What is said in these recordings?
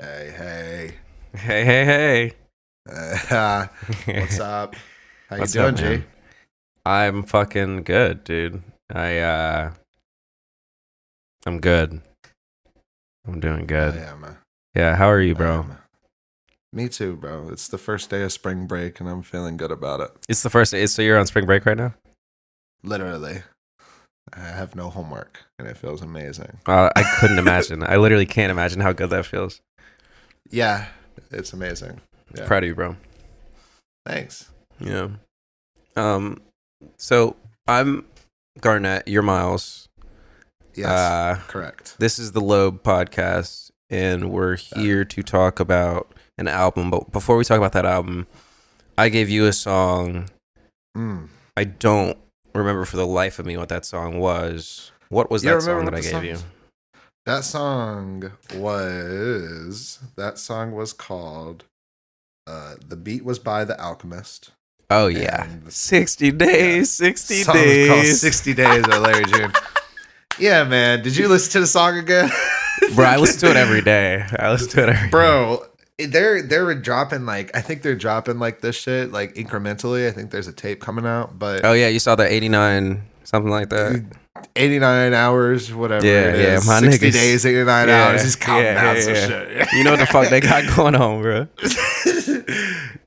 Hey, hey. Hey, hey, hey. What's up? How you What's doing, up, G? man? I'm fucking good, dude. I'm good. I'm doing I good. am. Yeah, how are you, I bro? am. Me too, bro. It's the first day of spring break, and I'm feeling good about it. It's the first day, so you're on spring break right now? Literally. I have no homework, and it feels amazing. I couldn't imagine. I literally can't imagine how good that feels. Yeah, it's amazing. Yeah. Proud of you, bro. Thanks. Yeah. So I'm Garnett, you're Miles. Yes, correct. This is the Lobe Podcast, and we're here to talk about an album. But before we talk about that album, I gave you a song. I don't remember for the life of me what that song was. What was that song that I gave you? That song was called The Beat Was by The Alchemist. Oh yeah. 60 days, 60 song days. Was called 60 Days by Larry June. Yeah, man. Did you listen to the song again? Bro, I listen to it every day. Bro, they're dropping I think they're dropping this shit incrementally. I think there's a tape coming out, but oh yeah, you saw the 89 something like that. 89 hours, whatever it is. My 60 niggas, days, 89 hours. He's counting out some shit. You know what the fuck they got going on, bro.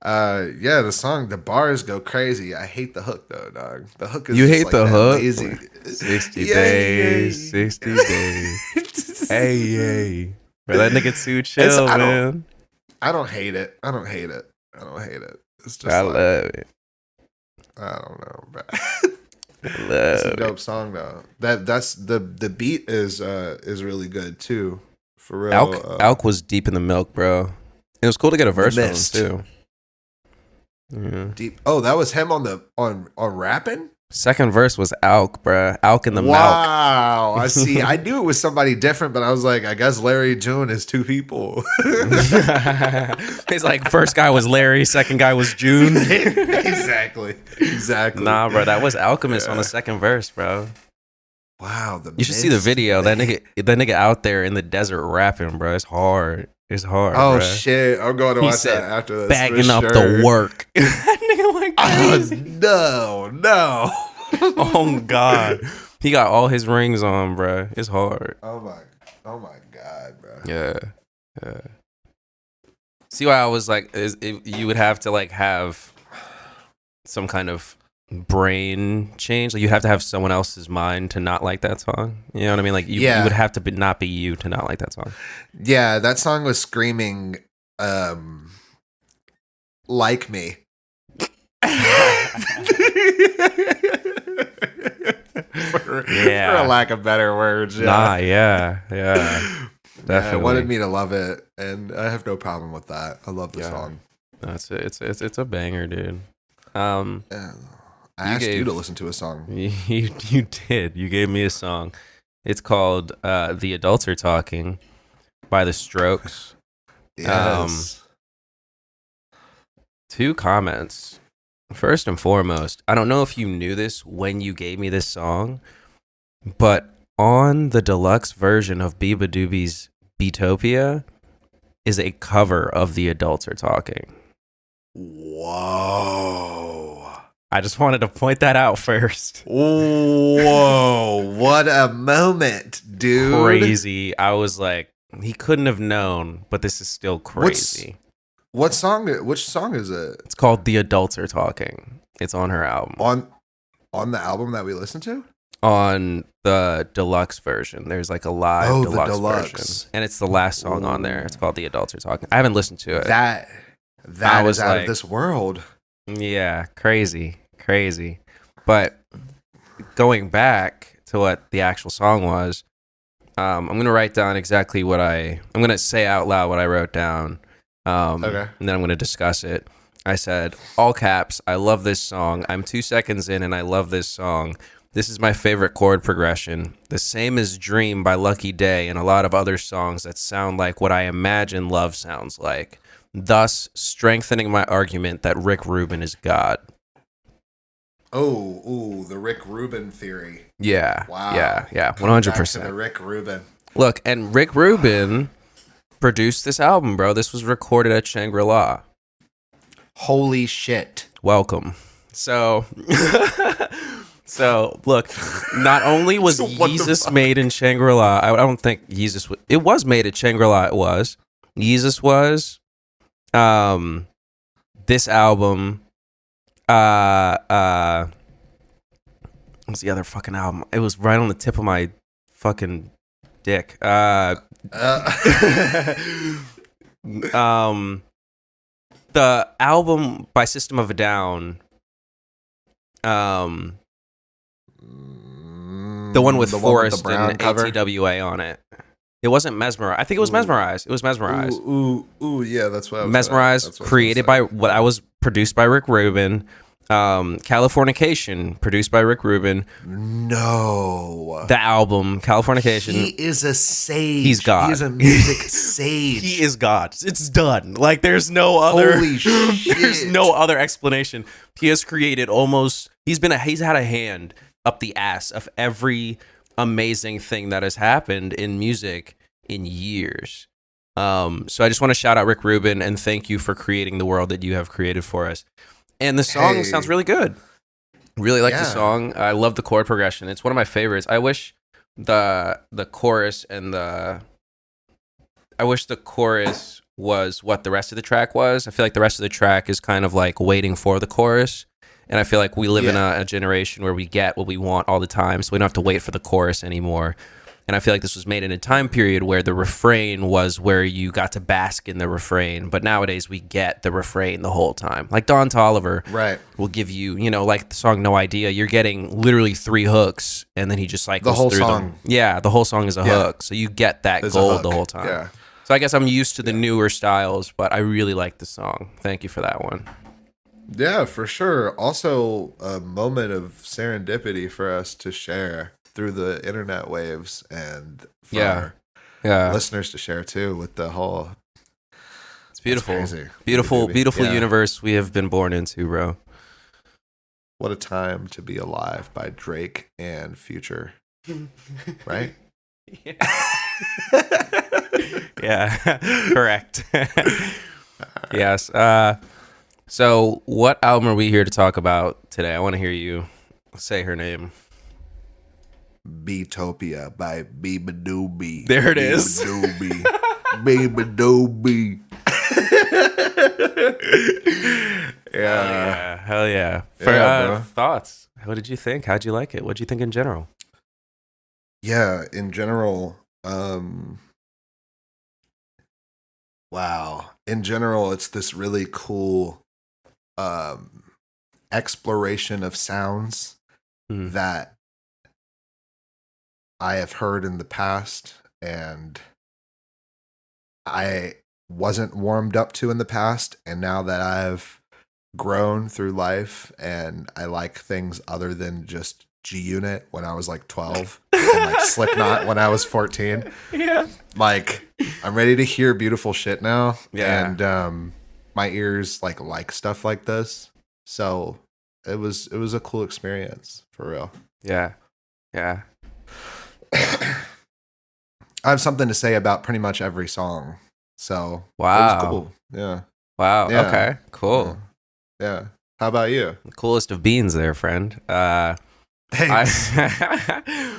Yeah, the song, the bars go crazy. I hate the hook though, dog. The hook is you hate the hook. Lazy. 60 days, 60 days. Hey. Bro, that nigga too chill, man. I don't hate it. It's just I love it. I don't know, bro. It's a dope song though. That's the beat is really good too. For real. Alk was deep in the milk, bro. It was cool to get a verse from him too. Yeah. Deep. Oh, that was him on rapping? Second verse was Alk, bro. Alk in the milk. Wow. I see. I knew it was somebody different, but I was like, I guess Larry June is two people. It's like first guy was Larry, second guy was June. Exactly. Nah, bro, that was Alchemist on the second verse, bro. Wow. You should see the video. That nigga out there in the desert rapping, bro. It's hard. It's hard. Oh, bro. Shit. I'm going to watch that after this. Bagging up the work. That nigga went crazy. No. Oh God. He got all his rings on, bro. It's hard. Oh my God, bro. Yeah. See why I was like, you would have to have some kind of brain change. Like you have to have someone else's mind to not like that song. You know what I mean? Like you would have to not be you to not like that song. Yeah, that song was screaming, like me. for a lack of better words. Yeah. Nah, yeah. Definitely. It wanted me to love it, and I have no problem with that. I love the song. That's it. It's a banger, dude. I asked you to listen to a song. You did. You gave me a song. It's called "The Adults Are Talking" by The Strokes. Yes. 2 comments. First and foremost, I don't know if you knew this when you gave me this song, but on the deluxe version of Beabadoobee's Beatopia is a cover of The Adults Are Talking. Whoa. I just wanted to point that out first. Whoa. What a moment, dude. Crazy. I was like, he couldn't have known, but this is still crazy. Which song is it? It's called The Adults Are Talking. It's on her album. On the album that we listened to? On the deluxe version. There's a live deluxe version. And it's the last song on there. It's called The Adults Are Talking. I haven't listened to it. That was out of this world. Yeah, crazy. But going back to what the actual song was, I'm going to write down exactly I'm going to say out loud what I wrote down. Okay. And then I'm going to discuss it. I said, all caps, I love this song. I'm 2 seconds in and I love this song. This is my favorite chord progression. The same as Dream by Lucky Day and a lot of other songs that sound like what I imagine love sounds like. Thus, strengthening my argument that Rick Rubin is God. Oh, the Rick Rubin theory. Yeah. Wow. Yeah. 100%. Back to the Rick Rubin. Look, and Rick Rubin produced this album, bro. This was recorded at Shangri-La. Holy shit. Welcome. So, look, not only was Yeezus made in Shangri-La, I don't think Yeezus was, it was made at Shangri-La, it was. Yeezus was, this album, what's the other fucking album? It was right on the tip of my fucking dick. The album by System of a Down, the one with Forrest and cover? ATWA on it. It wasn't Mesmerized. I think it was Mesmerized. It was Mesmerized. Yeah, that's what I was Mesmerized, created by produced by Rick Rubin. Californication, produced by Rick Rubin. No. The album, Californication. He is a sage. He's God. He's a music sage. He is God. It's done. Like, there's no other. Holy shit. There's no other explanation. He has created almost. He's had a hand up the ass of every amazing thing that has happened in music in years. So I just want to shout out Rick Rubin and thank you for creating the world that you have created for us. And the song sounds really good. Really like the song. I love the chord progression. It's one of my favorites. I wish the chorus and I wish the chorus was what the rest of the track was. I feel like the rest of the track is kind of like waiting for the chorus. And I feel like we live in a generation where we get what we want all the time, so we don't have to wait for the chorus anymore. And I feel like this was made in a time period where the refrain was where you got to bask in the refrain. But nowadays we get the refrain the whole time. Like Don Toliver will give you, like the song No Idea, you're getting literally 3 hooks and then he just like goes through them. Yeah, the whole song is a hook. So you get that gold the whole time. Yeah. So I guess I'm used to the newer styles, but I really like the song. Thank you for that one. Yeah, for sure. Also a moment of serendipity for us to share through the internet waves and for our listeners to share too with the whole. It's beautiful. Beautiful universe we have been born into, bro. What a time to be alive by Drake and Future. Right? Yeah. Correct. Yes. So what album are we here to talk about today? I want to hear you say her name. Beatopia by Beabadoobee. There it is. Beabadoobee. Hell yeah. Thoughts. What did you think? How'd you like it? What'd you think in general? Yeah, in general, wow. In general, it's this really cool exploration of sounds that I have heard in the past and I wasn't warmed up to in the past, and now that I've grown through life and I like things other than just G-Unit when I was like 12 and like Slipknot when I was 14. Yeah. Like I'm ready to hear beautiful shit now. Yeah. And my ears like stuff like this. So it was a cool experience for real. Yeah. Yeah. I have something to say about pretty much every song. So wow. It was cool. Yeah. Wow. Yeah. Okay. Cool. Yeah. How about you? The coolest of beans there, friend. Thanks.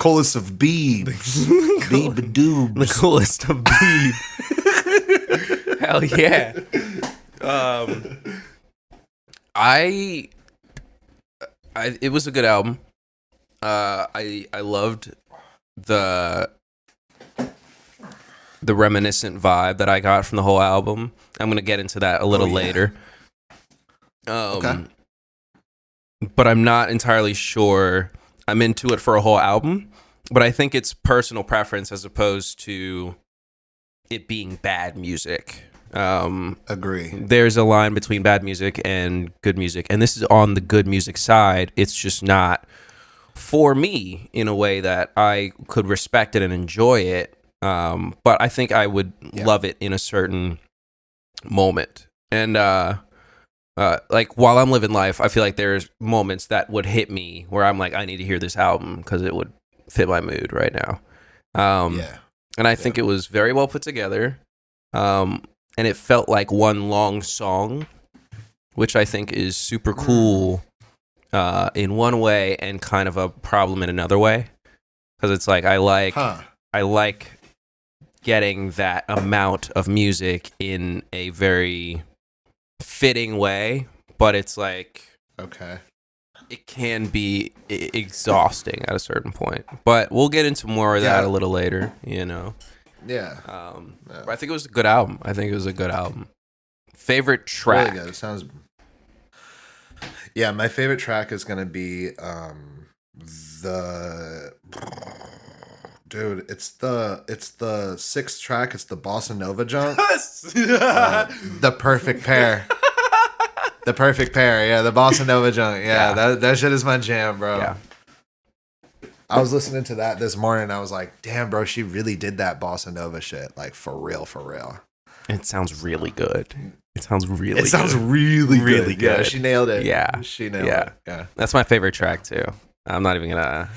Coolest of beans. Beabadoobee. The coolest of beans. Hell yeah. It was a good album. I loved the reminiscent vibe that I got from the whole album. I'm gonna get into that a little later. Okay. But I'm not entirely sure I'm into it for a whole album. But I think it's personal preference as opposed to it being bad music. Agree. There's a line between bad music and good music, and this is on the good music side. It's just not for me in a way that I could respect it and enjoy it. But I think I would love it in a certain moment. And like while I'm living life, I feel like there's moments that would hit me where I'm like, I need to hear this album because it would fit my mood right now. And I think it was very well put together. and it felt like one long song, which I think is super cool in one way and kind of a problem in another way. Because it's like I like getting that amount of music in a very fitting way, but it's like it can be exhausting at a certain point. But we'll get into more of that a little later, you know. Yeah. But I think it was a good album. Favorite track? Really good. It sounds. Yeah, my favorite track is gonna be Dude, it's the sixth track. It's the bossa nova junk. The perfect pair. The perfect pair. Yeah, the bossa nova junk. Yeah. That shit is my jam, bro. Yeah. I was listening to that this morning. And I was like, damn, bro, she really did that bossa nova shit. Like, for real, for real. It sounds really good. It sounds really good. good. Yeah, she nailed it. Yeah. She nailed it. Yeah. That's my favorite track, too. I'm not even gonna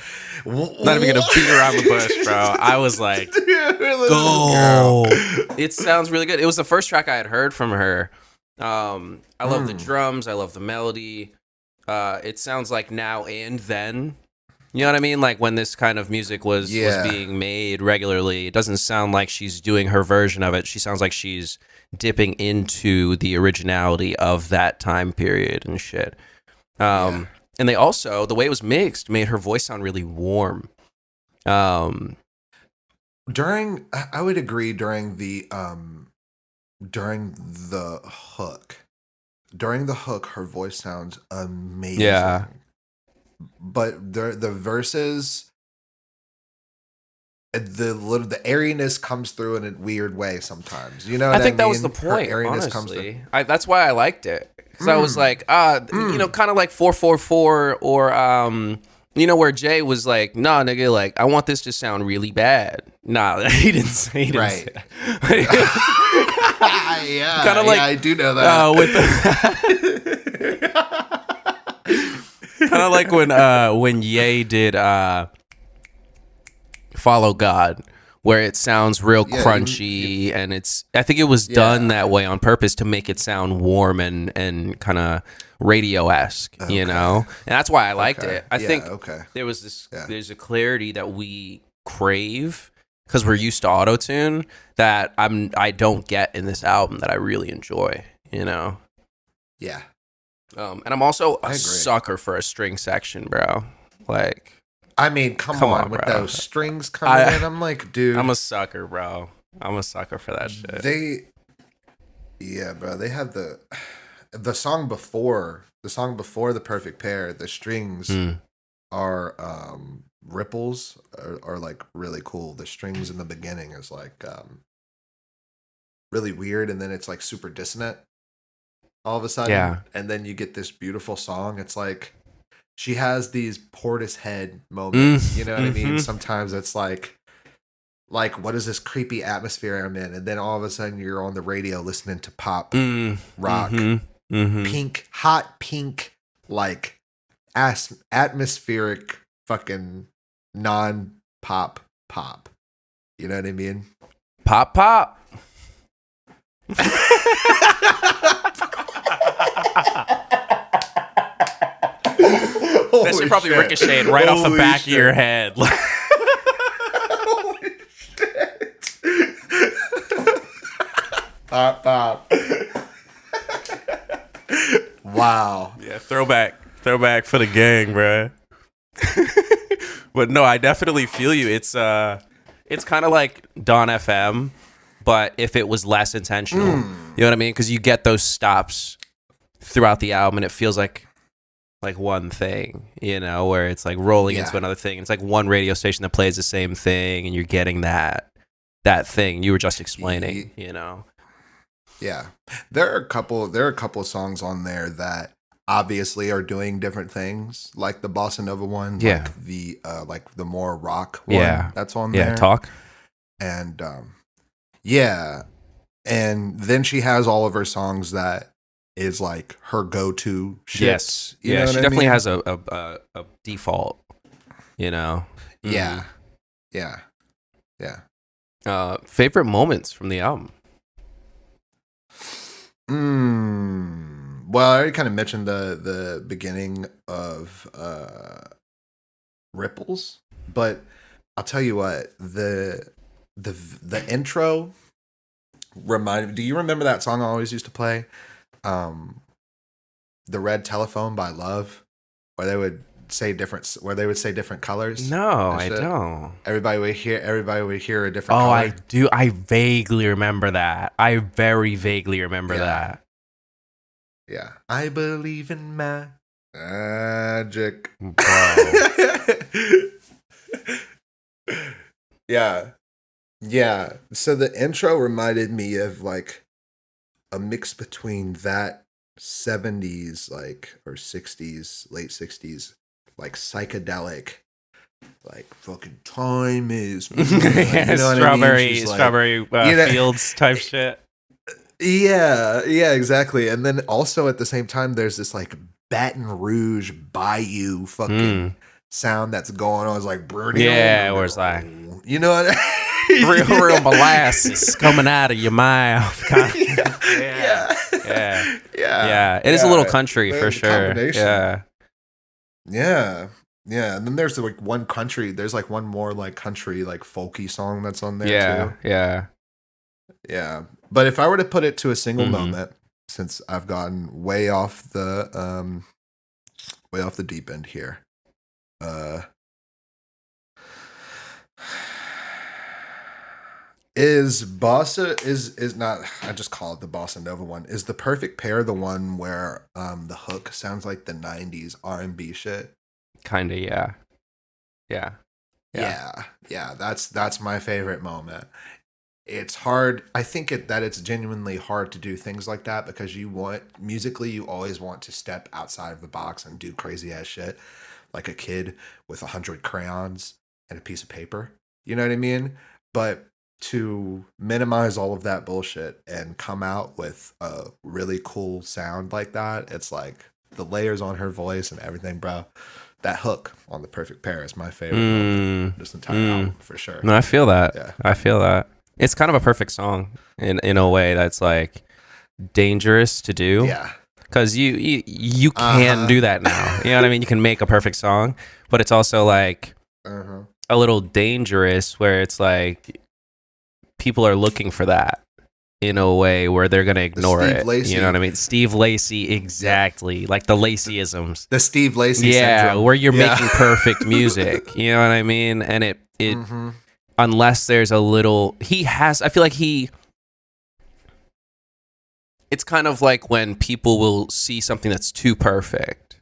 beat around the bush, bro. I was like, go. It sounds really good. It was the first track I had heard from her. I love the drums. I love the melody. It sounds like now and then. You know what I mean? Like when this kind of music was being made regularly, it doesn't sound like she's doing her version of it. She sounds like she's dipping into the originality of that time period and shit. And they also, the way it was mixed, made her voice sound really warm. I would agree during the hook. During the hook, her voice sounds amazing. Yeah. But the verses, the airiness comes through in a weird way sometimes. You know what I think that mean? was the point, Her airiness honestly. That's why I liked it. Because I was like, you know, kind of like 444 or, you know, where Jay was like, nah, nigga, like, I want this to sound really bad. Nah, he didn't say right. Yeah, kind of like, I do know that. Kind of like when Ye did Follow God, where it sounds real crunchy, and I think it was done that way on purpose to make it sound warm and kind of radio-esque, you know? And that's why I liked it. I think there was there's a clarity that we crave because we're used to auto-tune that I don't get in this album that I really enjoy, you know? Yeah. And I'm also a sucker for a string section, bro. Like, I mean, come on with those strings coming in. I'm like, dude. I'm a sucker, bro. I'm a sucker for that shit. Bro. They have the song before the perfect pair. The strings are ripples are like really cool. The strings in the beginning is like really weird, and then it's like super dissonant all of a sudden, and then you get this beautiful song. It's like she has these Portishead moments, you know what I mean? Sometimes it's like what is this creepy atmosphere I'm in? And then all of a sudden you're on the radio listening to pop rock, pink, hot pink, like atmospheric fucking non-pop pop. You know what I mean? Pop. That should probably ricochet right off the back of your head. Holy shit. Pop. Wow. Yeah, throwback for the gang, bro. But no, I definitely feel you. It's kind of like Dawn FM, but if it was less intentional. You know what I mean? Because you get those stops throughout the album, and it feels like one thing, you know, where it's like rolling into another thing. It's like one radio station that plays the same thing, and you're getting that thing you were just explaining, you know. Yeah, there are a couple of songs on there that obviously are doing different things, like the bossa nova one, like the more rock one that's on there. Yeah, talk. And and then she has all of her songs that is like her go-to shit. Yes. She definitely has a default, you know. Yeah. Favorite moments from the album? Well, I already kind of mentioned the beginning of Ripples, but I'll tell you what, the intro reminded. Do you remember that song I always used to play? The Red Telephone by Love, where they would say different colors. No, I don't. Everybody would hear a different Oh, color. I do. I vaguely remember that. I very vaguely remember that. Yeah. I believe in magic. Bro. Yeah. Yeah. So the intro reminded me of like a mix between that 70s or 60s, late 60s, like psychedelic, like fucking time is Yeah, you know strawberry what I mean? fields type shit. Yeah, exactly. And then also at the same time there's this like Baton Rouge Bayou fucking sound that's going on. It's like burning. Yeah, where it's like, you know what real molasses coming out of your mouth. Yeah. It is a little country for sure. Yeah. And then there's like one country. There's like one more like country like folky song that's on there too. Yeah. But if I were to put it to a single moment, since I've gotten way off the deep end here, is not, I just call it the bossa nova one. Is The Perfect Pair the one where the hook sounds like the 90s R&B shit? Kind of, yeah. That's my favorite moment. It's hard. I think that it's genuinely hard to do things like that because you always want to step outside of the box and do crazy ass shit, like a kid with 100 crayons and a piece of paper. You know what I mean? But to minimize all of that bullshit and come out with a really cool sound like that, it's like the layers on her voice and everything, bro. That hook on The Perfect Pair is my favorite moment, this entire album for sure. No, I feel that. Yeah. I feel that. It's kind of a perfect song in a way that's like dangerous to do. Yeah. Because you can do that now. You know what I mean? You can make a perfect song, but it's also like a little dangerous where it's like people are looking for that in a way where they're going to ignore it. Lacey. You know what I mean? Steve Lacy, exactly. Like the Lacyisms. The Steve Lacy syndrome. Where you're making perfect music. You know what I mean? And it unless there's a little, I feel like it's kind of like when people will see something that's too perfect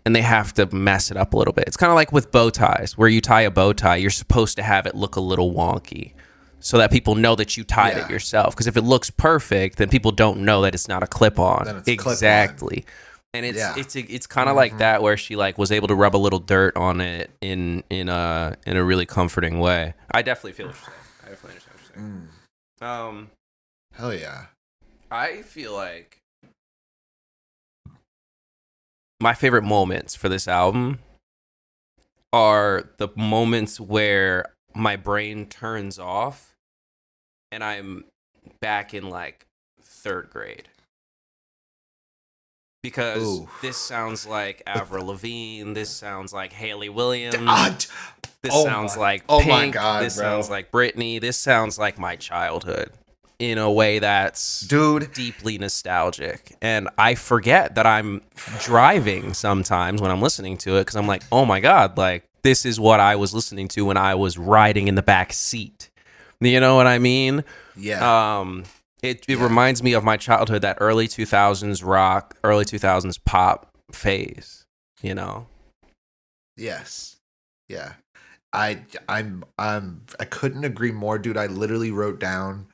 and they have to mess it up a little bit. It's kind of like with bow ties, where you tie a bow tie, you're supposed to have it look a little wonky so that people know that you tied it yourself. Because if it looks perfect, then people don't know that it's not a clip-on. Exactly. And it's kind of like that, where she like was able to rub a little dirt on it in a really comforting way. I definitely feel what you're saying. I definitely understand what you're saying. Hell yeah. I feel like my favorite moments for this album are the moments where my brain turns off and I'm back in like third grade. Because this sounds like Avril Lavigne. This sounds like Hayley Williams. This sounds like Pink. My God, this sounds like Britney. This sounds like my childhood in a way that's deeply nostalgic. And I forget that I'm driving sometimes when I'm listening to it because I'm like, oh my God, like this is what I was listening to when I was riding in the back seat. You know what I mean? Yeah. It reminds me of my childhood, that early 2000s rock, early 2000s pop phase, you know? Yes. Yeah. I couldn't agree more, dude. I literally wrote down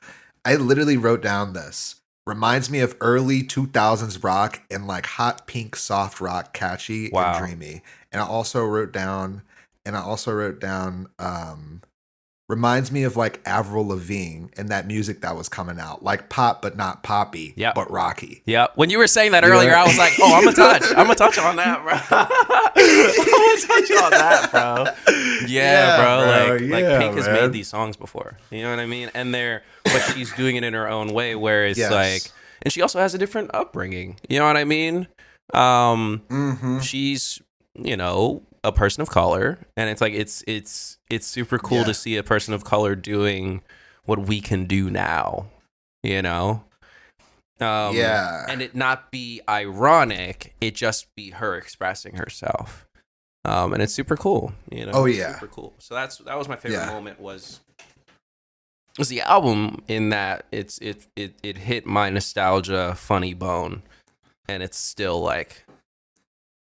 this. Reminds me of early 2000s rock and like hot pink soft rock, catchy and dreamy. And I also wrote down reminds me of like Avril Lavigne and that music that was coming out, like pop but not poppy, but rocky. Yeah. When you were saying that earlier, I was like, "Oh, I'm gonna touch on that, bro. I'm gonna touch on that, bro." Yeah, bro. Like Pink has made these songs before. You know what I mean? And but she's doing it in her own way, where it's like and she also has a different upbringing. You know what I mean? She's, you know, a person of color, and it's like it's super cool to see a person of color doing what we can do now, you know. And it not be ironic, it just be her expressing herself, and it's super cool, you know. Oh yeah, super cool. So that was my favorite moment was the album, in that it hit my nostalgia funny bone, and it's still like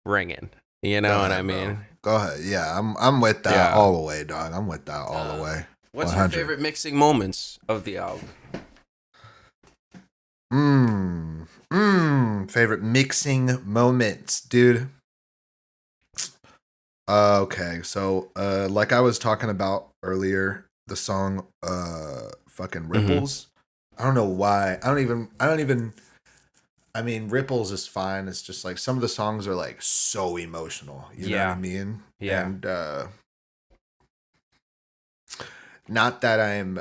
ringing. You know what I mean? Bro. Go ahead. Yeah, I'm with that all the way, dog. I'm with that all the way. What's 100. Your favorite mixing moments of the album? Favorite mixing moments, dude. Okay, so like I was talking about earlier, the song fucking Ripples. I don't know why. I don't even I mean, Ripples is fine. It's just like some of the songs are like so emotional. You know what I mean? Yeah. And not that I'm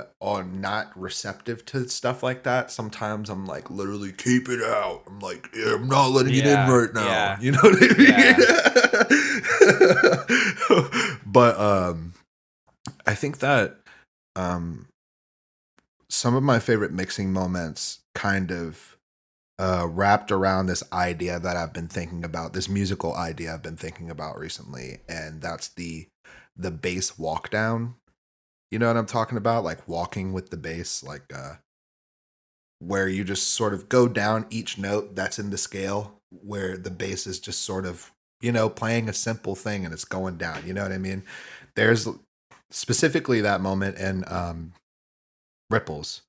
not receptive to stuff like that. Sometimes I'm like, literally, keep it out. I'm like, I'm not letting it in right now. Yeah. You know what I mean? Yeah. But I think that some of my favorite mixing moments kind of wrapped around this idea that I've been thinking about, this musical idea I've been thinking about recently, and that's the bass walk down. You know what I'm talking about? Like walking with the bass, like where you just sort of go down each note that's in the scale, where the bass is just sort of, you know, playing a simple thing and it's going down. You know what I mean? There's specifically that moment in Ripples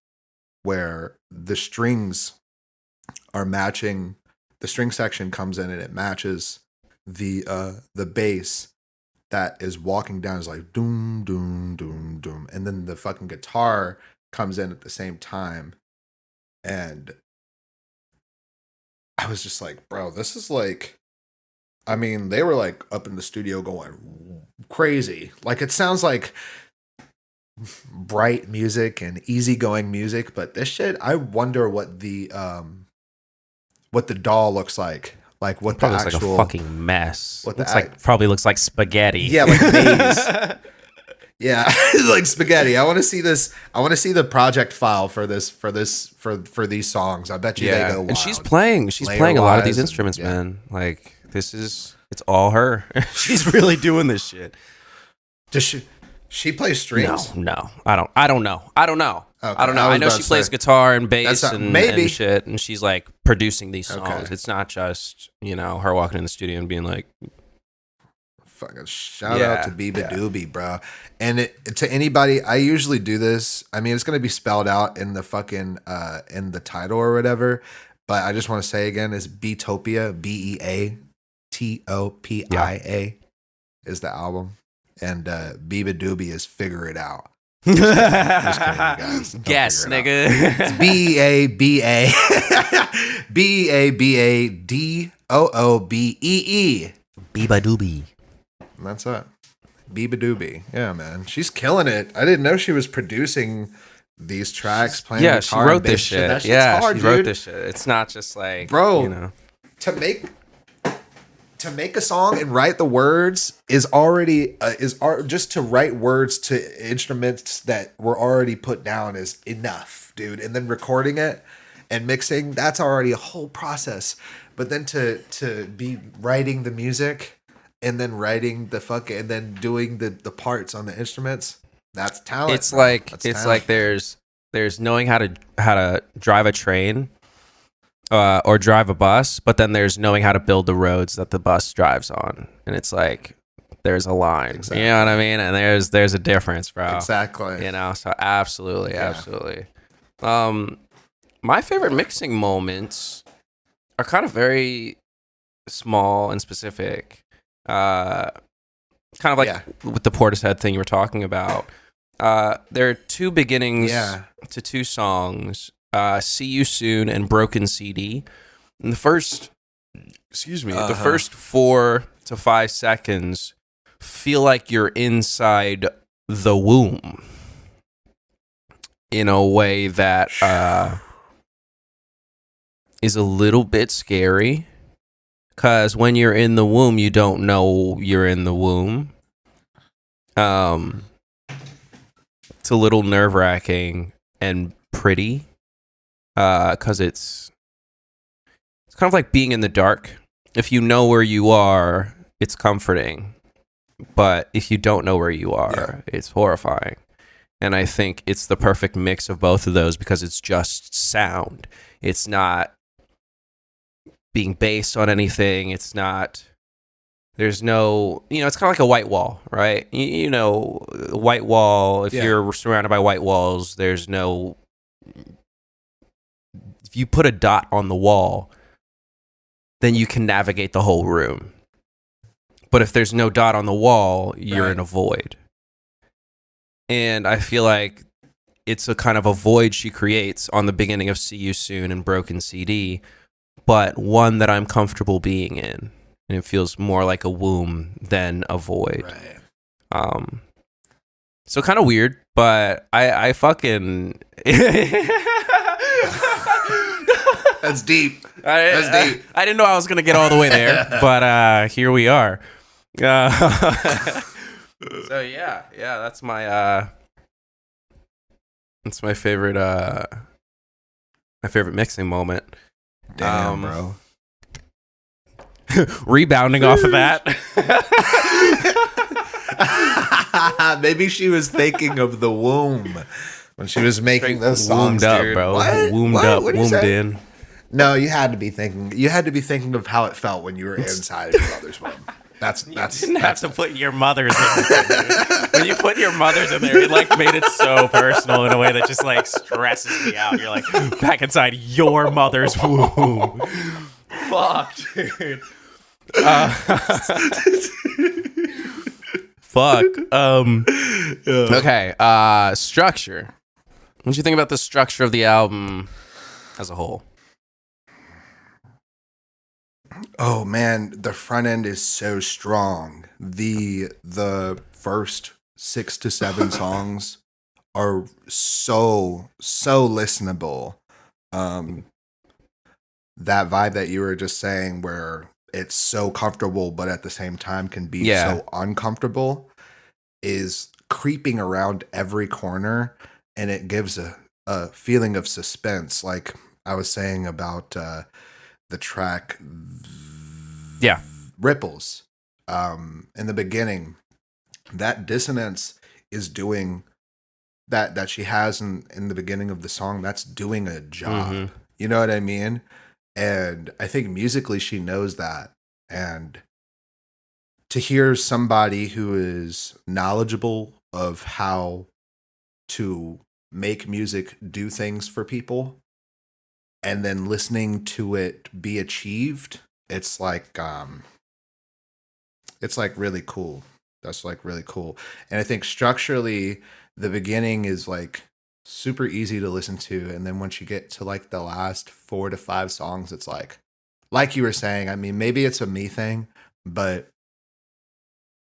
where the strings are matching. The string section comes in and it matches the bass that is walking down, is like doom doom doom doom, and then the fucking guitar comes in at the same time, and I was just like, bro, this is like, I mean, they were like up in the studio going crazy. Like it sounds like bright music and easygoing music, but this shit, I wonder what the DAW looks like. Like what the actual, looks like a fucking mess. What probably looks like spaghetti. Yeah, like maze. Yeah, like spaghetti. I want to see this. I want to see the project file for these songs. I bet you they go wild. And she's playing a lot of these instruments, man. Like it's all her. She's really doing this shit. Does she plays strings? No. I don't know. Okay, I don't know. I know she plays guitar and bass and shit, and she's like producing these songs. Okay. It's not just, you know, her walking in the studio and being like, fucking shout out to Beabadoobee, bro. And to anybody, I usually do this. I mean, it's going to be spelled out in the fucking in the title or whatever, but I just want to say again, it's Beatopia, Beatopia is the album, and Beabadoobee is Figure It Out. Just kidding, guys. Guess, nigga. It's Beabadoobee. Beabadoobee. And that's it. Beabadoobee. Yeah, man. She's killing it. I didn't know she was producing these tracks, playing guitar. She wrote this shit. Yeah, hard, she wrote this shit. It's not just like, bro, you know. To make a song and write the words is already just to write words to instruments that were already put down is enough, dude. And then recording it and mixing, that's already a whole process. But then to be writing the music and then writing the and then doing the parts on the instruments, that's talent. It's like like there's knowing how to drive a train. Or drive a bus, but then there's knowing how to build the roads that the bus drives on, and it's like there's a line, exactly. You know what I mean? And there's a difference, bro. Exactly. You know, so absolutely. My favorite mixing moments are kind of very small and specific. Kind of like with the Portishead thing you were talking about. There are two beginnings to two songs. See You Soon and Broken CD. And the first 4 to 5 seconds feel like you're inside the womb in a way that is a little bit scary because when you're in the womb, you don't know you're in the womb. It's a little nerve-wracking and pretty because it's kind of like being in the dark. If you know where you are, it's comforting. But if you don't know where you are, it's horrifying. And I think it's the perfect mix of both of those because it's just sound. It's not being based on anything. It's not, there's no, it's kind of like a white wall, right? A white wall, if you're surrounded by white walls, there's no, if you put a dot on the wall, then you can navigate the whole room. But if there's no dot on the wall, you're in a void. And I feel like it's a kind of a void she creates on the beginning of See You Soon and Broken CD, but one that I'm comfortable being in. And it feels more like a womb than a void. Right. So kind of weird, but I fucking... That's deep. That's deep. I didn't know I was going to get all the way there, but here we are. So yeah, that's my favorite mixing moment. Damn, bro. Rebounding off of that. Maybe she was thinking of the womb when she was making those songs. Wombed up, dude. bro. What? Wombed What? up, What did you wombed say? in. No, you had to be thinking of how it felt when you were inside of your mother's womb. That's You didn't have to put your mother's in there. When you put your mother's in there, it like made it so personal in a way that just like stresses me out. You're like back inside your mother's womb. Fuck, dude. Fuck. Okay. Structure. What do you think about the structure of the album as a whole? Oh man, the front end is so strong. The first 6 to 7 songs are so listenable. That vibe that you were just saying where it's so comfortable but at the same time can be so uncomfortable is creeping around every corner, and it gives a feeling of suspense, like I was saying about the track Ripples in the beginning. That dissonance is doing that she has in the beginning of the song, that's doing a job. Mm-hmm. You know what I mean? And I think musically she knows that. And to hear somebody who is knowledgeable of how to make music do things for people and then listening to it be achieved, it's like really cool. That's like really cool. And I think structurally the beginning is like super easy to listen to, and then once you get to like the last 4 to 5 songs, it's like you were saying, I mean, maybe it's a me thing, but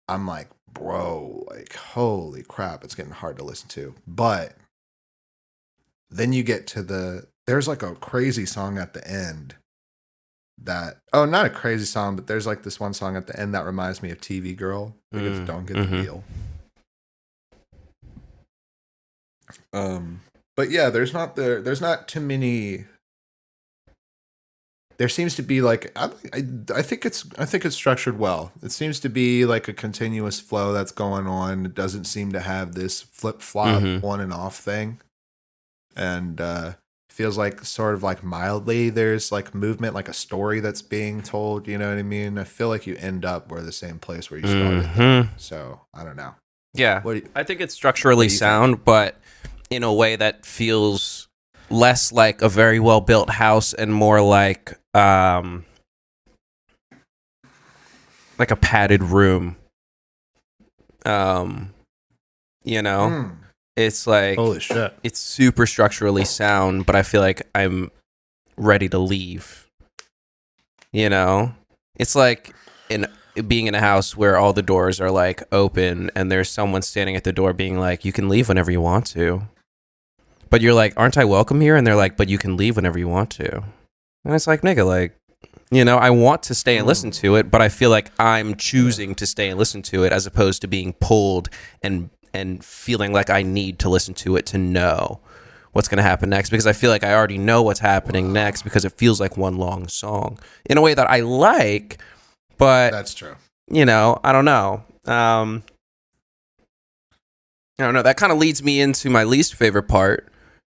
I'm like, bro, like holy crap, it's getting hard to listen to. But then you get to there's like a crazy song at the end not a crazy song, but there's like this one song at the end that reminds me of TV Girl. Because Don't Get the Deal. But yeah, there's not too many. There seems to be like I think it's structured well. It seems to be like a continuous flow that's going on. It doesn't seem to have this flip flop on and off thing, and feels like sort of like mildly there's like movement, like a story that's being told. You know what I mean? I feel like you end up where the same place where you started. So I don't know. Yeah, I think it's structurally sound, but in a way that feels less like a very well built house and more like a padded room. It's like Holy shit. It's super structurally sound, but I feel like I'm ready to leave. It's like being in a house where all the doors are like open and there's someone standing at the door being like, you can leave whenever you want to. But you're like, aren't I welcome here? And they're like, but you can leave whenever you want to. And it's like, nigga, like, I want to stay and listen to it, but I feel like I'm choosing to stay and listen to it as opposed to being pulled and feeling like I need to listen to it to know what's going to happen next, because I feel like I already know what's happening next because it feels like one long song in a way that I like, but that's true. I don't know. I don't know. That kind of leads me into my least favorite part.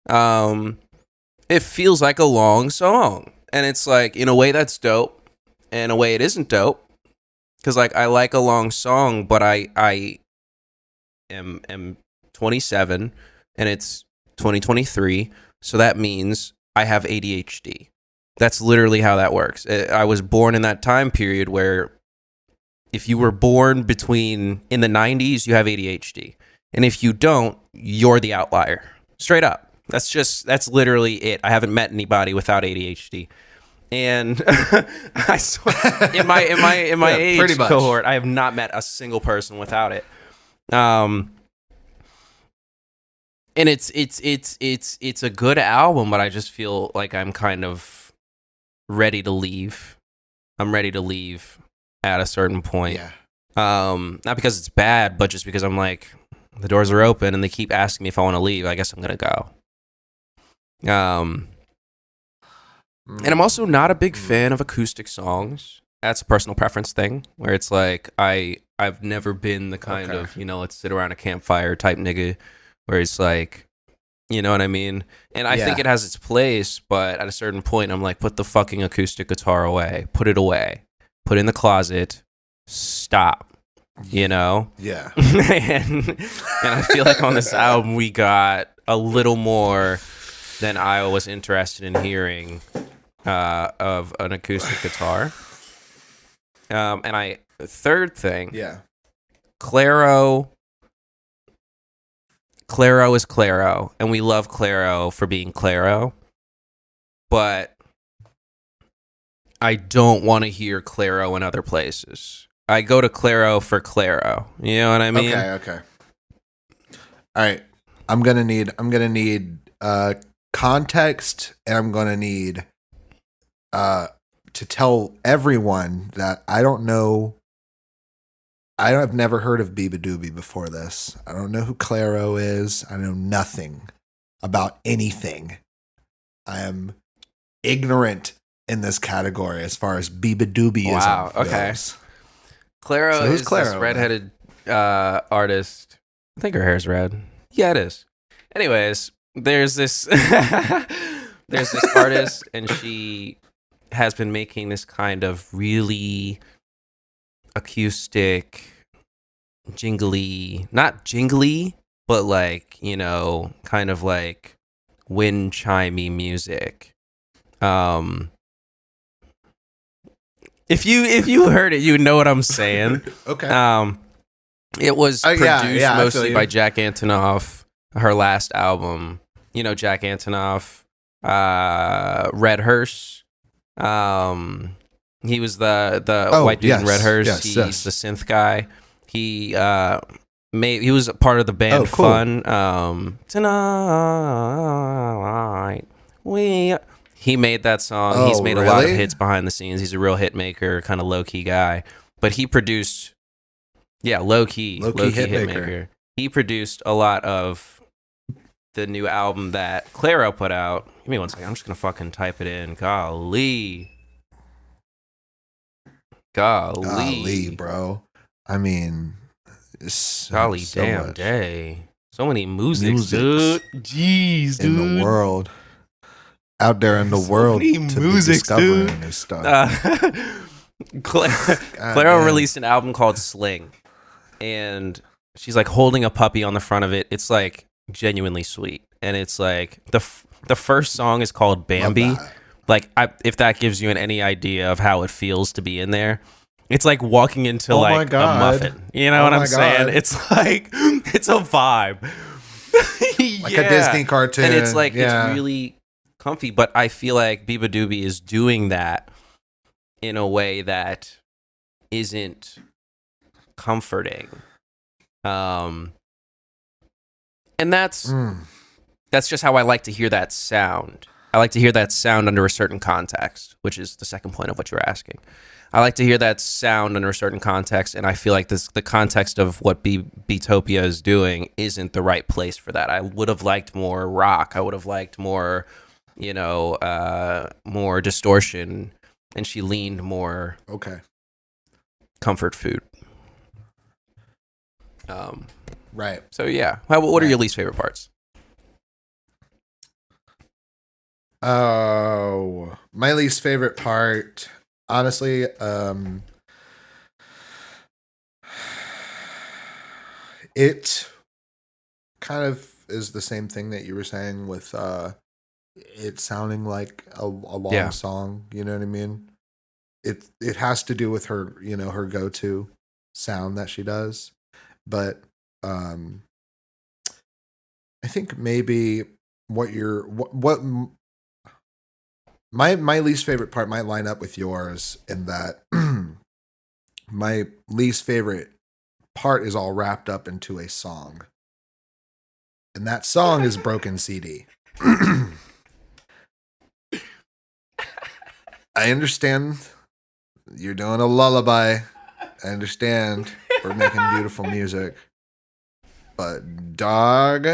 It feels like a long song, and it's like, in a way that's dope, and in a way it isn't dope, because like I like a long song, but I am 27 and it's 2023, so that means I have ADHD. That's literally how that works. I was born in that time period where if you were born in the 90s, you have ADHD. And if you don't, you're the outlier. Straight up. That's literally it. I haven't met anybody without ADHD. And I swear, in my age cohort, I have not met a single person without it. And it's a good album, but I just feel like I'm kind of ready to leave. I'm ready to leave at a certain point. Yeah. Not because it's bad, but just because I'm like, the doors are open and they keep asking me if I want to leave. I guess I'm gonna go. And I'm also not a big fan of acoustic songs. That's a personal preference thing, where it's like I've never been the kind of, let's sit around a campfire type nigga, where it's like, you know what I mean? And I think it has its place, but at a certain point, I'm like, put the fucking acoustic guitar away. Put it away. Put it in the closet. Stop. Yeah. and I feel like on this album, we got a little more than I was interested in hearing of an acoustic guitar. And third thing, Clairo is Clairo, and we love Clairo for being Clairo, but I don't want to hear Clairo in other places. I go to Clairo for Clairo. You know what I mean? Okay. All right. I'm gonna need context, and I'm gonna need to tell everyone that I've never heard of Beabadoobee before this. I don't know who Clairo is. I know nothing about anything. I am ignorant in this category as far as Beabadoobee is. Wow. Okay. Clairo is this redheaded artist. I think her hair's red. Yeah, it is. Anyways, there's this artist, and she has been making this kind of really acoustic, not jingly, but like, kind of like wind chimey music. If you heard it, you know what I'm saying. Okay. It was produced mostly by Jack Antonoff, her last album. Jack Antonoff, Red Hearse. He was the white dude in Red Hearse. He's the synth guy. He was a part of the band Fun. Tonight he made that song. He's made a lot of hits behind the scenes. He's a real hit maker, kind of low key guy. But he produced, low key hit maker. He produced a lot of the new album that Clairo put out. Give me one second. I'm just gonna fucking type it in. Golly, bro. I mean, golly so damn much. Day. So many musics, dude. Jeez, dude. In the world. Out there in the world to be discovering this stuff. Clairo released an album called Sling, and she's like holding a puppy on the front of it. It's like genuinely sweet, and it's like the first song is called Bambi. Like, if that gives you any idea of how it feels to be in there, it's like walking into a muffin. You know what I'm saying? It's like, it's a vibe, like a Disney cartoon, and it's like it's really comfy. But I feel like Beabadoobee is doing that in a way that isn't comforting, and that's just how I like to hear that sound. I like to hear that sound under a certain context, which is the second point of what you're asking. I like to hear that sound under a certain context, and I feel like the context of what Beatopia is doing isn't the right place for that. I would have liked more rock. I would have liked more, more distortion, and she leaned more comfort food. Right. So yeah, what are your least favorite parts? Oh, my least favorite part, honestly, it kind of is the same thing that you were saying with it sounding like a long song. You know what I mean? It has to do with her, her go-to sound that she does, but I think maybe what my least favorite part might line up with yours in that my least favorite part is all wrapped up into a song. And that song is Broken CD. I understand you're doing a lullaby. I understand we're making beautiful music. But dog,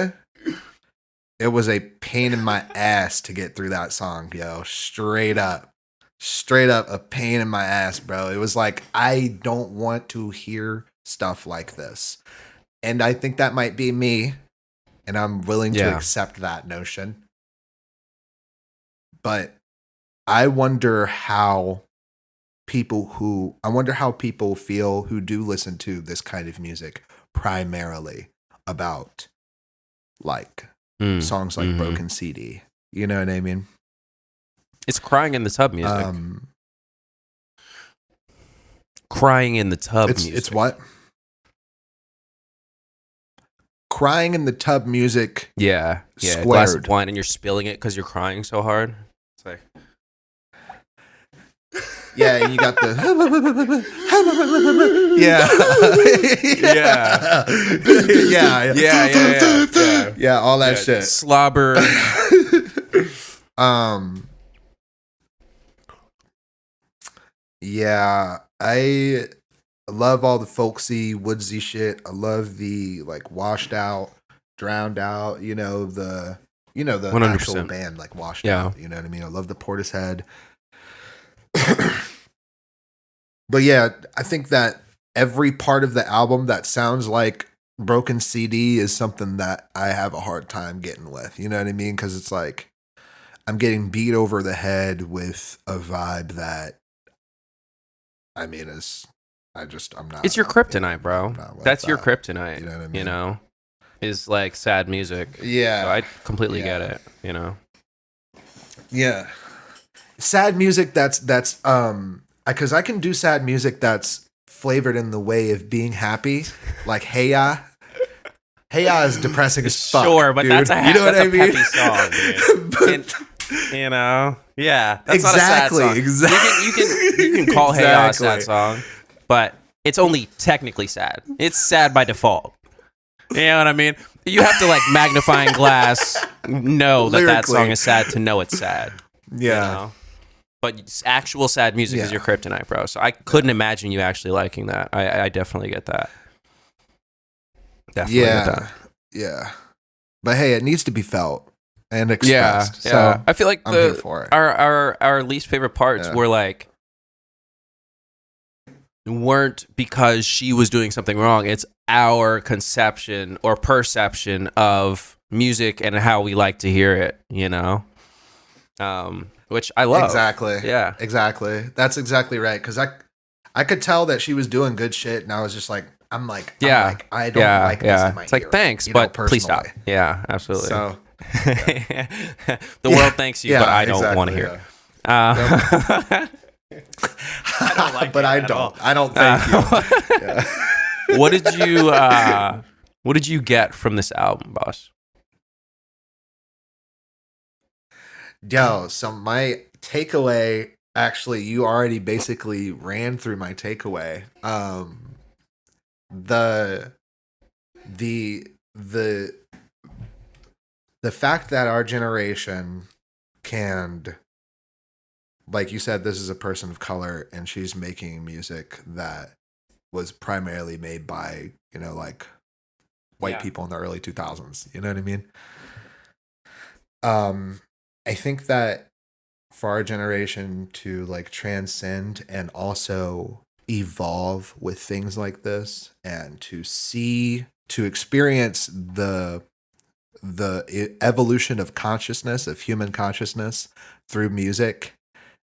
it was a pain in my ass to get through that song, yo. Straight up a pain in my ass, bro. It was like, I don't want to hear stuff like this. And I think that might be me, and I'm willing to accept that notion. But I wonder how people feel who do listen to this kind of music primarily about like songs like Broken CD. You know what I mean? It's crying in the tub music. Crying in the tub music. It's what? Crying in the tub music. Yeah. Squared. A glass of wine and you're spilling it because you're crying so hard. It's like... Yeah, and you got the... Yeah. Yeah, all that shit. Slobber. Yeah, I love all the folksy, woodsy shit. I love the like washed out, drowned out, the 100%. Actual band like washed out, you know what I mean? I love the Portishead. But yeah, I think that every part of the album that sounds like Broken CD is something that I have a hard time getting with. You know what I mean? Because it's like I'm getting beat over the head with a vibe that, I mean, I'm not. It's your kryptonite, bro. That's your kryptonite. You know what I mean? Is like sad music. Yeah. So I completely get it, Yeah. Sad music that's because I can do sad music that's flavored in the way of being happy, like Hey Ya. Hey Ya is depressing as fuck. Sure, but dude. That's a peppy song, dude. Yeah, that's not a sad song. You can call Hey Ya a sad song, but it's only technically sad. It's sad by default. You know what I mean? You have to like magnifying glass know that song is sad to know it's sad. Yeah. But actual sad music is your kryptonite, bro. So I couldn't imagine you actually liking that. I definitely get that. Definitely get that. Yeah. But hey, it needs to be felt and expressed. Yeah. So I feel like I'm here for it. Our least favorite parts were like weren't because she was doing something wrong. It's our conception or perception of music and how we like to hear it, which I love. Exactly. Yeah. Exactly. That's exactly right. Because I could tell that she was doing good shit, and I was just like, I don't like this in my It's like, ear, thanks, but please stop. Yeah, absolutely. So the world thanks you, but I don't want to hear it. I don't like but I don't. I don't thank you. What did you get from this album, boss? Yo, so my takeaway, actually, you already basically ran through my takeaway. The fact that our generation can, like you said, this is a person of color, and she's making music that was primarily made by, like white people in the early 2000s. You know what I mean? I think that for our generation to like transcend and also evolve with things like this, and to experience the evolution of consciousness, of human consciousness through music,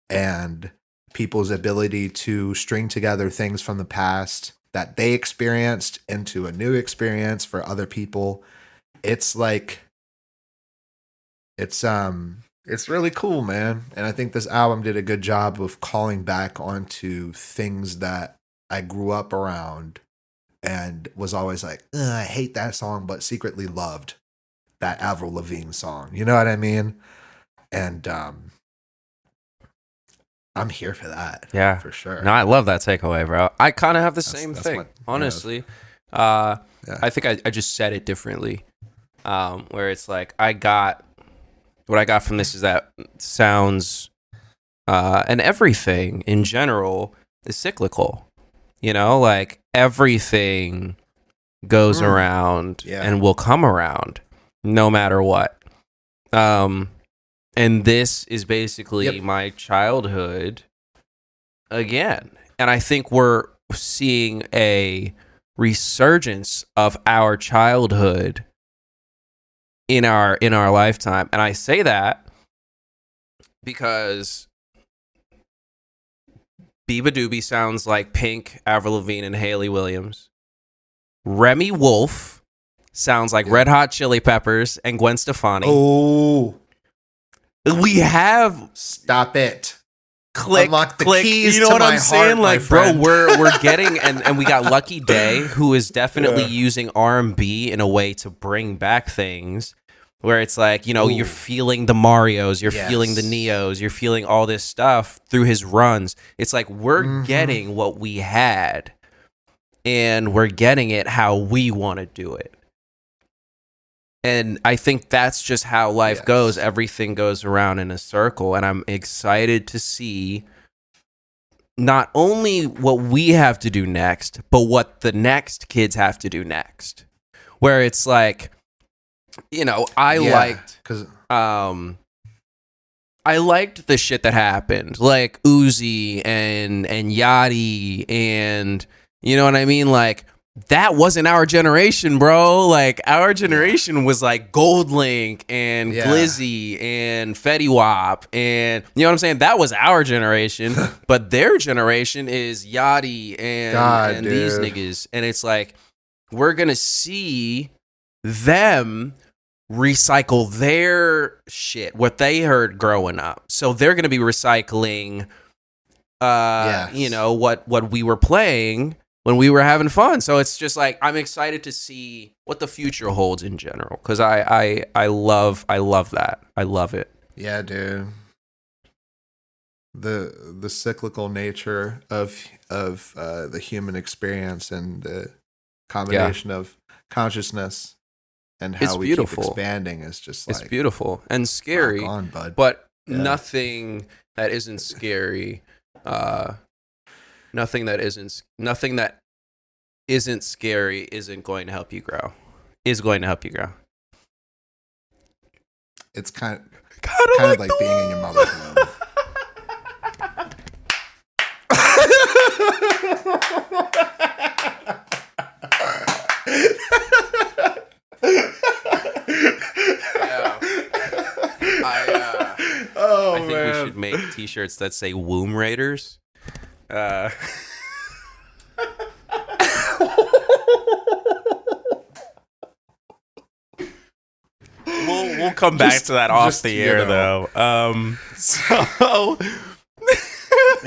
and people's ability to string together things from the past that they experienced into a new experience for other people. It's like, it's really cool, man. And I think this album did a good job of calling back onto things that I grew up around and was always like, I hate that song, but secretly loved that Avril Lavigne song. You know what I mean? And I'm here for that. Yeah, for sure. No, I love that takeaway, bro. I kind of have the same thing, honestly. I think I just said it differently. Where it's like, what I got from this is that sounds and everything in general is cyclical. Like everything goes around and will come around no matter what. And this is basically my childhood again. And I think we're seeing a resurgence of our childhood in our lifetime. And I say that because Beabadoobee sounds like Pink, Avril Lavigne, and Hayley Williams. Remy Wolf sounds like Red Hot Chili Peppers and Gwen Stefani. Oh, we have stop it. Click, unlock the click. keys. You know to what my I'm saying? heart, Like, bro, we're getting and we got Lucky Day, who is definitely using R&B in a way to bring back things. Where it's like, you're feeling the Marios, you're feeling the Neos, you're feeling all this stuff through his runs. It's like we're getting what we had, and we're getting it how we want to do it. And I think that's just how life goes. Everything goes around in a circle, and I'm excited to see not only what we have to do next, but what the next kids have to do next. Where it's like, I liked the shit that happened, like Uzi and Yachty, and you know what I mean? Like, that wasn't our generation, bro. Like, our generation was like Gold Link and Glizzy and Fetty Wap, and you know what I'm saying? That was our generation, but their generation is Yachty and these niggas, and it's like we're gonna see them recycle their shit, what they heard growing up. So they're going to be recycling, what we were playing when we were having fun. So it's just like, I'm excited to see what the future holds in general. Cause I love that. I love it. Yeah, dude. The cyclical nature of the human experience and the combination of consciousness and how we keep expanding is just like, it's beautiful and scary, rock on, bud. But nothing that isn't scary, nothing that isn't scary isn't going to help you grow. Is going to help you grow. It's kind of like being in your mother's womb. I think we should make t-shirts that say Womb Raiders. We'll come back to that off the air though. So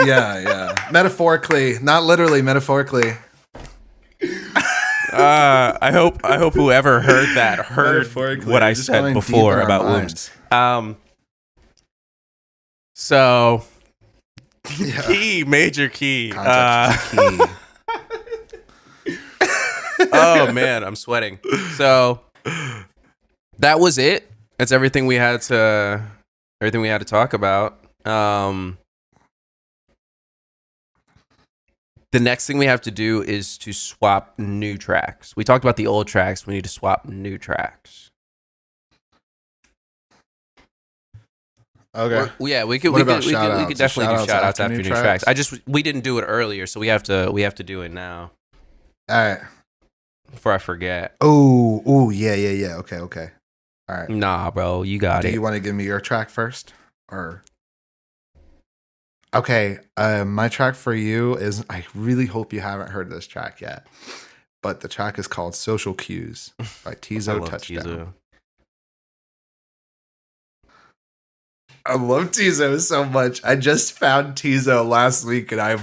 yeah. Metaphorically, not literally, metaphorically. I hope whoever heard that heard what I said before about wombs. So major key. Context is key. Oh man, I'm sweating. So that was it. That's everything we had to everything we had to talk about. The next thing we have to do is to swap new tracks. We talked about the old tracks. We need to swap new tracks. Okay. Yeah, we could definitely do shout outs after new tracks. We didn't do it earlier, so we have to do it now. All right. Before I forget. Oh, yeah. Okay. All right. Nah, bro, you got it. Do you want to give me your track first, or? Okay, my track for you is. I really hope you haven't heard this track yet, but the track is called "Social Cues" by Tizo Touchdown. Tizo. I love Tizo so much. I just found Tizo last week, and I'm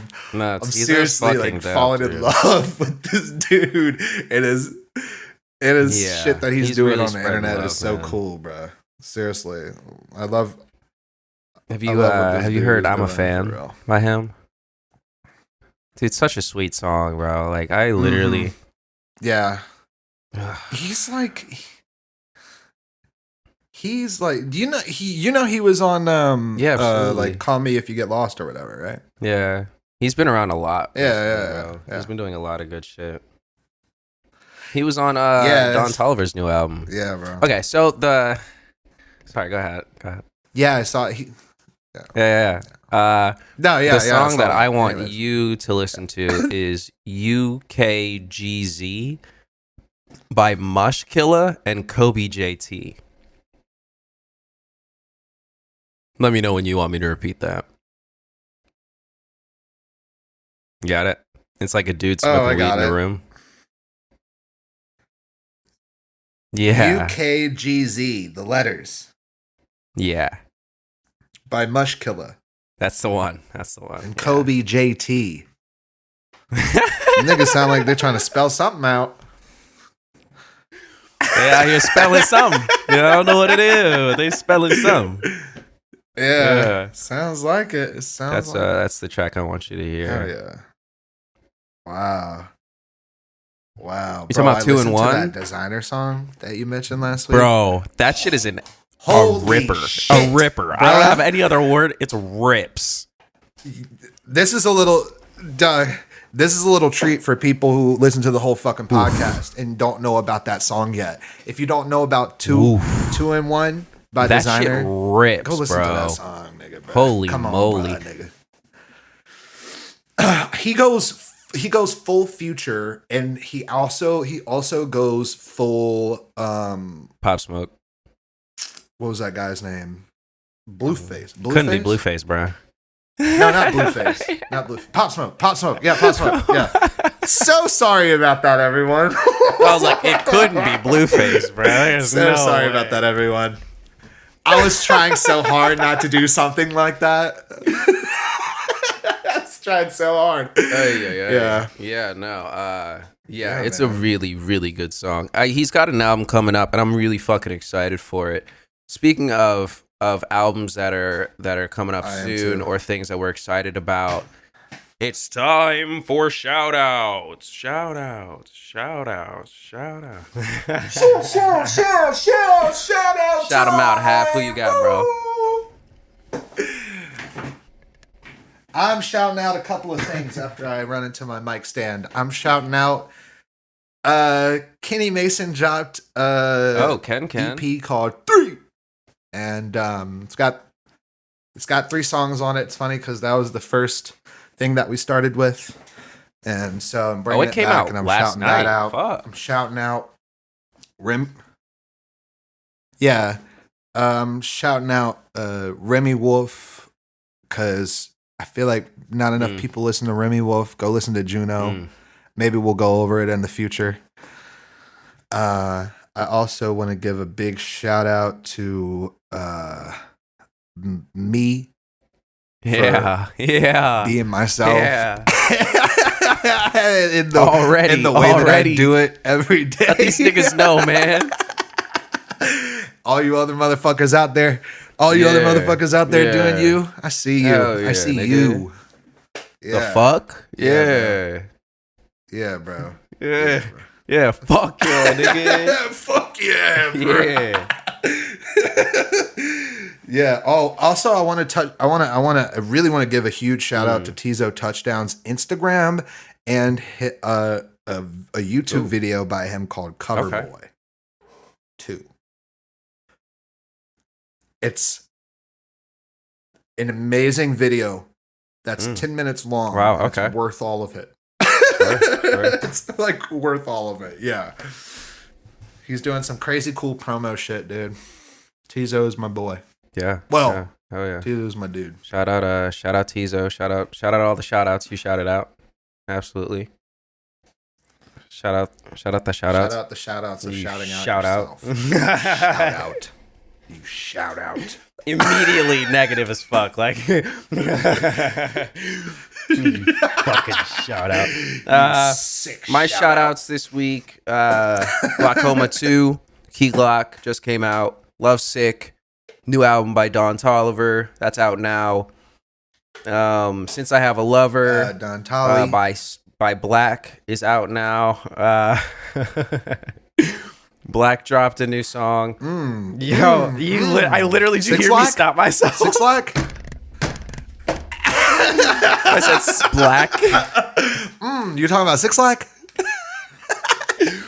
seriously like falling in love with this dude. It is shit that he's doing really on the internet is so cool, bro. Seriously, I love. Have you heard "I'm a Fan" by him? Dude, it's such a sweet song, bro. Like I literally, yeah. He's like, he was on like Call Me If You Get Lost or whatever, right? Yeah, he's been around a lot. Yeah. He's been doing a lot of good shit. He was on Don Toliver's new album. Yeah, bro. Okay, so sorry, go ahead. Yeah, I saw it. Yeah. The song that I want you to listen to is UKGZ by Mushkilla and Kobe JT. Let me know when you want me to repeat that. You got it? It's like a dude smoking weed in a room. Yeah. UKGZ, the letters. Yeah. By Mushkilla. That's the one. And Kobe JT. Niggas sound like they're trying to spell something out. They out here spelling something. I don't know what it is. They spelling something. Yeah. Sounds like it. That's the track I want you to hear. Oh yeah. Wow. You talking about 2 in 1? That Designer song that you mentioned last week? Bro, that shit is a ripper. Shit, a ripper. Bro. I don't have any other word. It's rips. This is a little treat for people who listen to the whole fucking podcast and don't know about that song yet. If you don't know about 2 in 1 by that Designer, shit rips, go listen bro. to that song, nigga. Bro. Holy Come on, moly. bro, nigga. He goes full Future, and he also goes full Pop Smoke. What was that guy's name? Blueface. Couldn't be Blueface, bro. No, not Blueface. Not Blue. Pop Smoke. Yeah, Pop Smoke. Yeah. So sorry about that, everyone. I was like, it couldn't be Blueface, bro. Sorry about that, everyone. I was trying so hard not to do something like that. I was trying so hard. Yeah, it's a really, really good song. He's got an album coming up, and I'm really fucking excited for it. Speaking of albums that are coming up soon, or things that we're excited about, it's time for shout outs. Shout out. Shout them out. Half. Who you got, bro? I'm shouting out a couple of things after I run into my mic stand. I'm shouting out Kenny Mason dropped Ken EP called 3, and it's got 3 songs on it. It's funny because that was the first thing that we started with, and so I'm bringing it came back, out and I'm last shouting night. that out. Fuck. I'm shouting out shouting out Remy Wolf, because I feel like not enough people listen to Remy Wolf. Go listen to Juno. Maybe we'll go over it in the future. I also want to give a big shout out to me. Being myself. Yeah. in the way that I do it every day. Let these niggas know, man. All you other motherfuckers out there. Doing you. I see you. I see nigga. You. Yeah. The fuck? Yeah. Yeah, bro. Yeah. Yeah, fuck yeah, nigga. Fuck yeah, bro. Yeah. Oh, also, I want to touch. I really want to give a huge shout out to Tizo Touchdown's Instagram and hit a YouTube video by him called Coverboy 2. It's an amazing video that's 10 minutes long. Wow. Okay. It's worth all of it. Sure. It's like worth all of it. Yeah. He's doing some crazy cool promo shit, dude. Tizo is my boy. Yeah. Well, yeah. Oh yeah. Tizo's my dude. Shout out Tizo. Shout out all the shout outs you shouted out. Absolutely. Shout out the shout outs. Shout out the shout outs of shouting out shout yourself. Shout out. You shout out. Immediately negative as fuck. Like you fucking shout out. Sick My shout outs this week, Glaucoma 2, Key Glock just came out. Love Sick. New album by Don Toliver. That's out now. Since I Have a Lover, Don Tolly. by Black is out now. Black dropped a new song. I literally did hear me stop myself. 6 Lack. I said Black. You're talking about 6 Lack?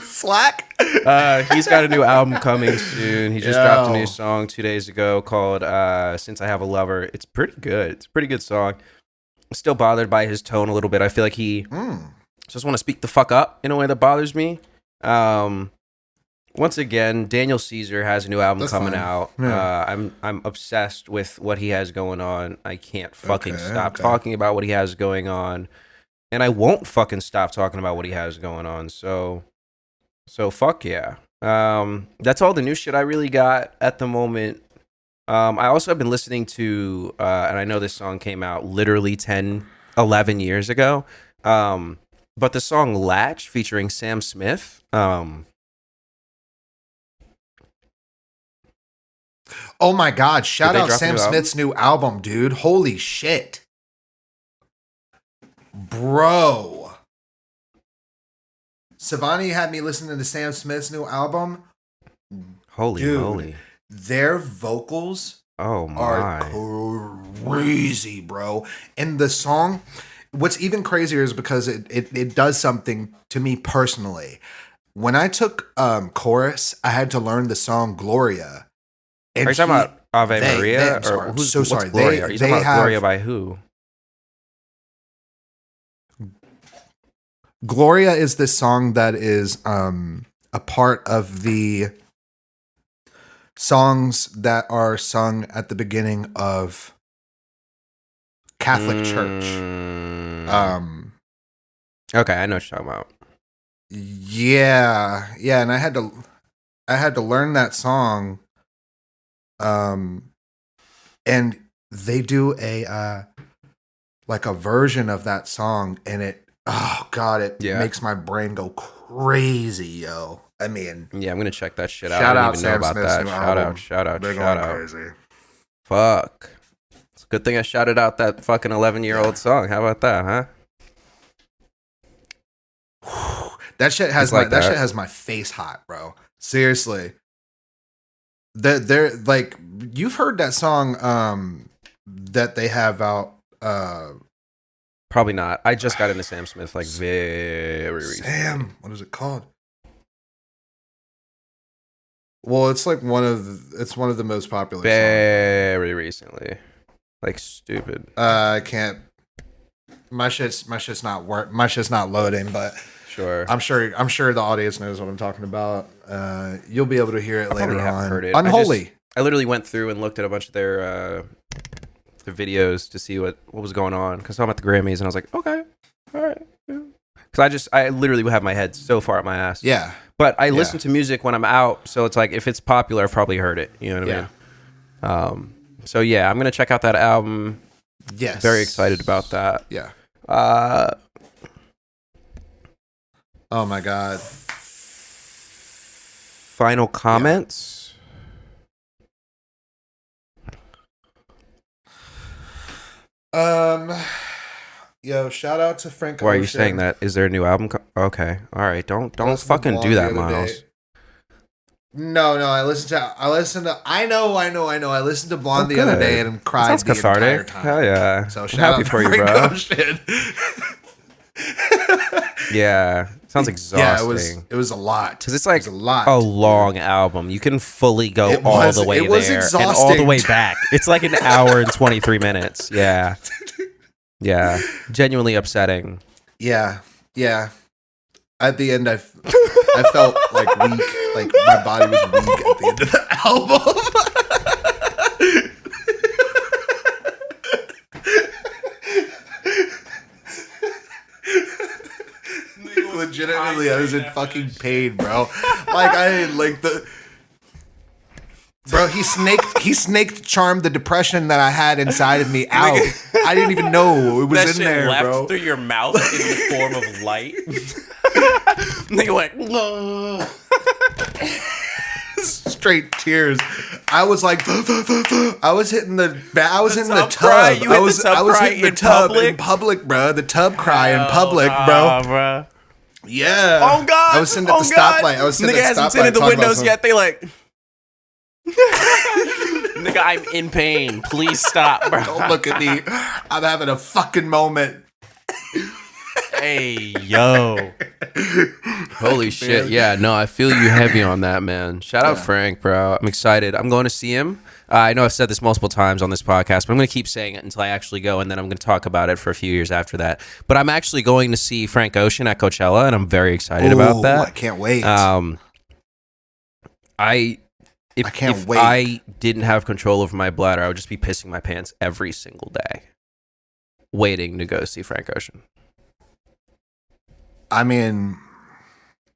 Slack? He's got a new album coming soon. He just dropped a new song 2 days ago called Since I Have a Lover. It's pretty good. It's a pretty good song. I'm still bothered by his tone a little bit. I feel like he just want to speak the fuck up in a way that bothers me. Once again, Daniel Caesar has a new album coming out. Yeah. I'm obsessed with what he has going on. I can't fucking stop talking about what he has going on. And I won't fucking stop talking about what he has going on. So fuck yeah. That's all the new shit I really got at the moment. I also have been listening to, and I know this song came out literally 10, 11 years ago. But the song Latch featuring Sam Smith. Oh my God. Shout out Sam Smith's new album, dude. Holy shit. Bro. Savani had me listening to Sam Smith's new album. Holy moly. Their vocals are crazy, bro. And the song, what's even crazier is because it does something to me personally. When I took chorus, I had to learn the song Gloria. And are you talking about Ave Maria? Who's so sorry. Gloria? Are you talking about Gloria by who? Gloria is this song that is a part of the songs that are sung at the beginning of Catholic Church. Okay, I know what you're talking about. Yeah, and I had to learn that song. And they do a version of that song, and it makes my brain go crazy, yo. I mean, yeah, I'm gonna check that shit out. Shout I out didn't even know Sam about Smith's that. Shout out. They're going crazy. Fuck. It's a good thing I shouted out that fucking 11-year-old song. How about that, huh? That shit has that shit has my face hot, bro. Seriously. They're like, you've heard that song that they have out. Probably not. I just got into Sam Smith like very recently. Sam, what is it called? Well, it's like one of the most popular very songs. Recently. Like stupid. I can't. My shit's not loading, but sure. I'm sure the audience knows what I'm talking about. You'll be able to hear it later on. Heard it. Unholy. I literally went through and looked at a bunch of their videos to see what was going on because I'm at the Grammys and I was like, okay, all right. Because I literally have my head so far up my ass. Yeah. But I listen to music when I'm out, so it's like if it's popular, I've probably heard it. You know what I mean? So yeah, I'm gonna check out that album. Yes. Very excited about that. Yeah. Oh my God. Final comments. Yo, shout out to Frank Ocean. Why are you saying that? Is there a new album? Okay, all right. Don't fucking do that, Miles. No, I listened to. I know. I listened to Blonde the other good. day and cried Sounds the entire cathartic. time. Hell yeah. So I'm shout happy out for to you, Frank bro. Ocean. Yeah. Sounds exhausting. It was a lot. Because it's like It was a lot. a long album. You can fully go all the way it was there exhausting. and all the way back. It's like an hour and 23 minutes. Yeah. Yeah. Genuinely upsetting. Yeah. At the end, I felt like weak. Like my body was weak at the end of the album. Legitimately, I was in fucking pain, bro. Bro, he snake charmed the depression that I had inside of me out. I didn't even know it was That in shit there, left bro. through your mouth in the form of light. Nigga went, Straight tears. I was like, I was hitting the tub. cry? You hit the tub I was cry hitting the in tub public? in public, bro. The tub cry in Hell public, nah, bro. bro. Yeah. Oh God! I was sitting at the stoplight. I was sitting Nigga at the hasn't stoplight. tinted the talking about windows some- yet. They like, nigga, I'm in pain. Please stop, bro. Don't look at me. I'm having a fucking moment. Hey, yo. Holy shit. Yeah, no, I feel you heavy on that, man. Shout out Frank, bro. I'm excited. I'm going to see him. I know I've said this multiple times on this podcast, but I'm going to keep saying it until I actually go, and then I'm going to talk about it for a few years after that. But I'm actually going to see Frank Ocean at Coachella, and I'm very excited about that. I can't wait. If wait. I didn't have control over my bladder, I would just be pissing my pants every single day waiting to go see Frank Ocean. I mean,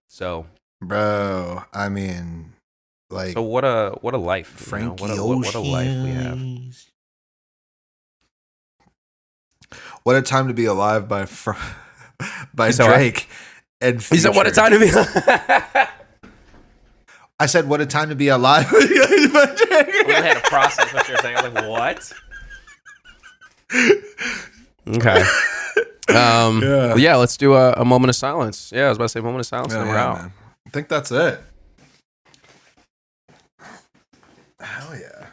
So, bro, I mean, like, so what a life, Frankie you know? What a life we have. What a Time to Be Alive by So Drake. And He said, "What a time to be." I said, what a time to be alive. By Drake. I really had to process what you're saying. I was like, "What?" Okay. Yeah. Let's do a moment of silence. Yeah, I was about to say moment of silence, and we're out. Man. I think that's it. Hell yeah.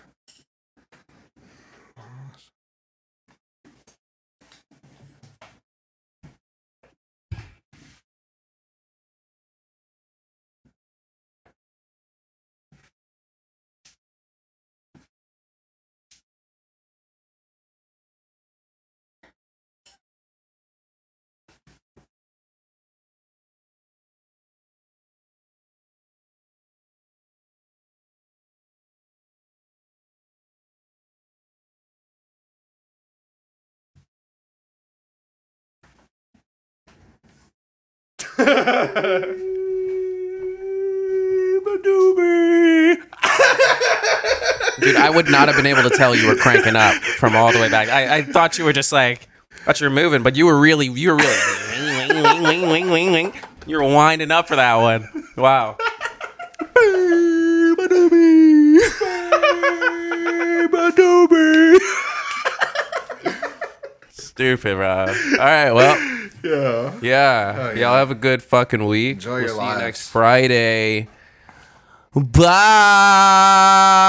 Beabadoobee. Dude, I would not have been able to tell you were cranking up from all the way back. I thought you were just like, thought you were moving, but you were really, you were winding up for that one. Wow. Beabadoobee. Beabadoobee. Stupid, bro. All right, well. Yeah. Yeah. Y'all have a good fucking week. Enjoy your See you lives. next Friday. Bye.